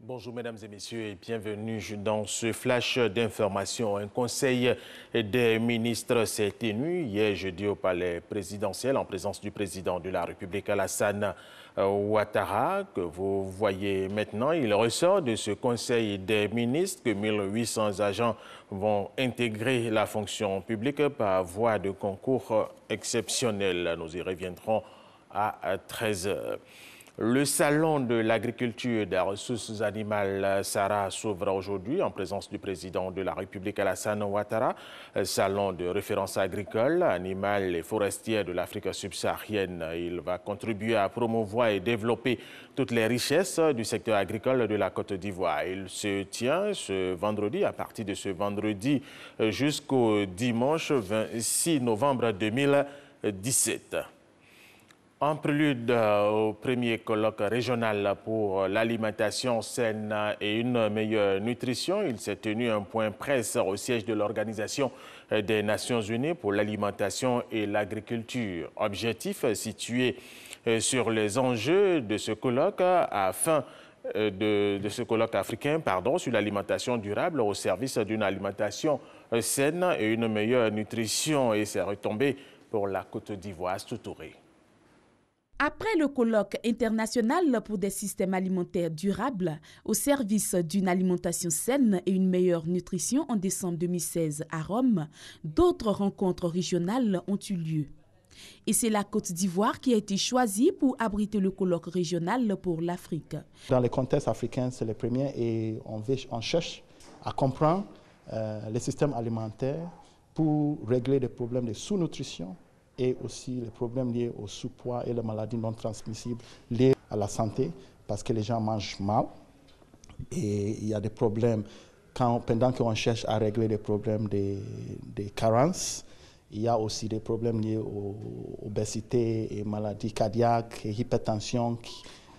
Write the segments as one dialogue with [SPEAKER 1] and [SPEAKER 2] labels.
[SPEAKER 1] Bonjour mesdames et messieurs et bienvenue dans ce flash d'information. Un conseil des ministres s'est tenu hier jeudi au palais présidentiel en présence du président de la République Alassane Ouattara, que vous voyez maintenant. Il ressort de ce conseil des ministres que 1800 agents vont intégrer la fonction publique par voie de concours exceptionnel. Nous y reviendrons à 13 h. Le salon de l'agriculture et des ressources animales Sara s'ouvre aujourd'hui en présence du président de la République Alassane Ouattara. Salon de référence agricole, animale et forestière de l'Afrique subsaharienne. Il va contribuer à promouvoir et développer toutes les richesses du secteur agricole de la Côte d'Ivoire. Il se tient ce vendredi, à partir de ce vendredi jusqu'au dimanche 26 novembre 2017. En prélude au premier colloque régional pour l'alimentation saine et une meilleure nutrition, il s'est tenu un point presse au siège de l'Organisation des Nations Unies pour l'alimentation et l'agriculture. Objectif situé sur les enjeux de ce colloque de ce colloque africain sur l'alimentation durable au service d'une alimentation saine et une meilleure nutrition et ses retombées pour la Côte d'Ivoire. Touré.
[SPEAKER 2] Après le colloque international pour des systèmes alimentaires durables au service d'une alimentation saine et une meilleure nutrition en décembre 2016 à Rome, d'autres rencontres régionales ont eu lieu. Et c'est la Côte d'Ivoire qui a été choisie pour abriter le colloque régional pour l'Afrique.
[SPEAKER 3] Dans le contexte africain, c'est le premier et on cherche à comprendre les systèmes alimentaires pour régler des problèmes de sous-nutrition et aussi les problèmes liés au sous-poids et les maladies non transmissibles liées à la santé, parce que les gens mangent mal et il y a des problèmes pendant qu'on cherche à régler des problèmes de carences. Il y a aussi des problèmes liés aux obésité et maladies cardiaques, et hypertension,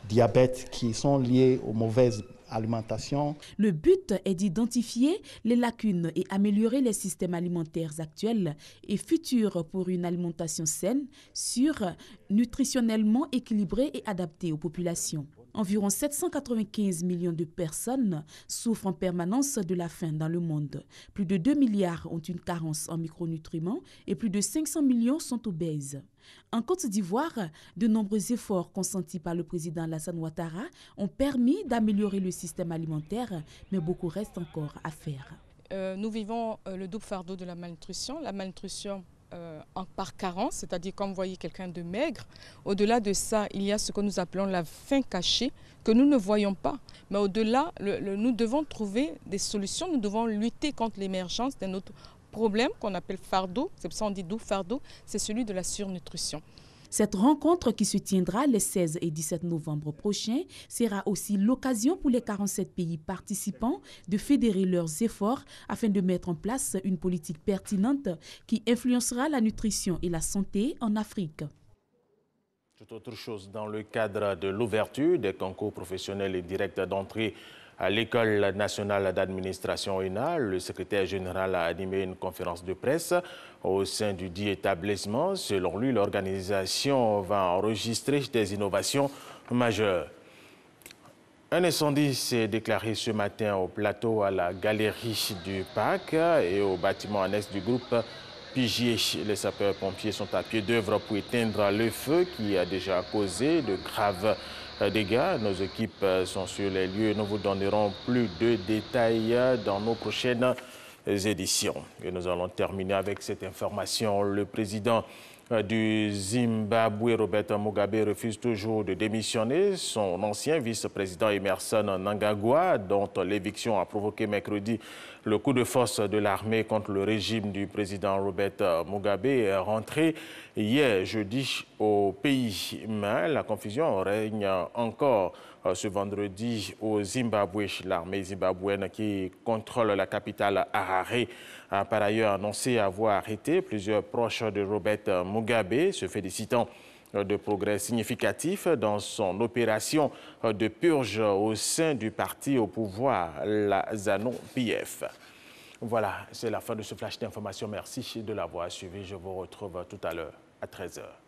[SPEAKER 3] diabète, qui sont liés aux mauvaises alimentations.
[SPEAKER 2] Le but est d'identifier les lacunes et améliorer les systèmes alimentaires actuels et futurs pour une alimentation saine, sûre, nutritionnellement équilibrée et adaptée aux populations. Environ 795 millions de personnes souffrent en permanence de la faim dans le monde. Plus de 2 milliards ont une carence en micronutriments et plus de 500 millions sont obèses. En Côte d'Ivoire, de nombreux efforts consentis par le président Alassane Ouattara ont permis d'améliorer le système alimentaire, mais beaucoup reste encore à faire.
[SPEAKER 4] Nous vivons le double fardeau de la malnutrition. La malnutrition par carence, c'est-à-dire quand vous voyez quelqu'un de maigre. Au-delà de ça, il y a ce que nous appelons la faim cachée, que nous ne voyons pas. Mais au-delà, nous devons trouver des solutions, nous devons lutter contre l'émergence d'un autre problème qu'on appelle fardeau, c'est pour ça qu'on dit double fardeau, c'est celui de la surnutrition.
[SPEAKER 2] Cette rencontre qui se tiendra les 16 et 17 novembre prochains sera aussi l'occasion pour les 47 pays participants de fédérer leurs efforts afin de mettre en place une politique pertinente qui influencera la nutrition et la santé en Afrique.
[SPEAKER 1] Tout autre chose, dans le cadre de l'ouverture des concours professionnels et directs d'entrée à l'École nationale d'administration ENA, le secrétaire général a animé une conférence de presse au sein du dit établissement. Selon lui, l'organisation va enregistrer des innovations majeures. Un incendie s'est déclaré ce matin au plateau à la galerie du parc et au bâtiment annexe du groupe Pigier. Les sapeurs-pompiers sont à pied d'œuvre pour éteindre le feu qui a déjà causé de graves dégâts. Nos équipes sont sur les lieux. Nous vous donnerons plus de détails dans nos prochaines éditions. Et nous allons terminer avec cette information. Le président du Zimbabwe, Robert Mugabe, refuse toujours de démissionner. Son ancien vice-président Emmerson Mnangagwa, dont l'éviction a provoqué mercredi le coup de force de l'armée contre le régime du président Robert Mugabe, est rentré hier jeudi au pays. Mais la confusion règne encore ce vendredi au Zimbabwe. L'armée zimbabwéenne qui contrôle la capitale Harare a par ailleurs annoncé avoir arrêté plusieurs proches de Robert Mugabe, se félicitant de progrès significatifs dans son opération de purge au sein du parti au pouvoir, la ZANU-PF. Voilà, c'est la fin de ce flash d'information. Merci de l'avoir suivi. Je vous retrouve tout à l'heure à 13 h.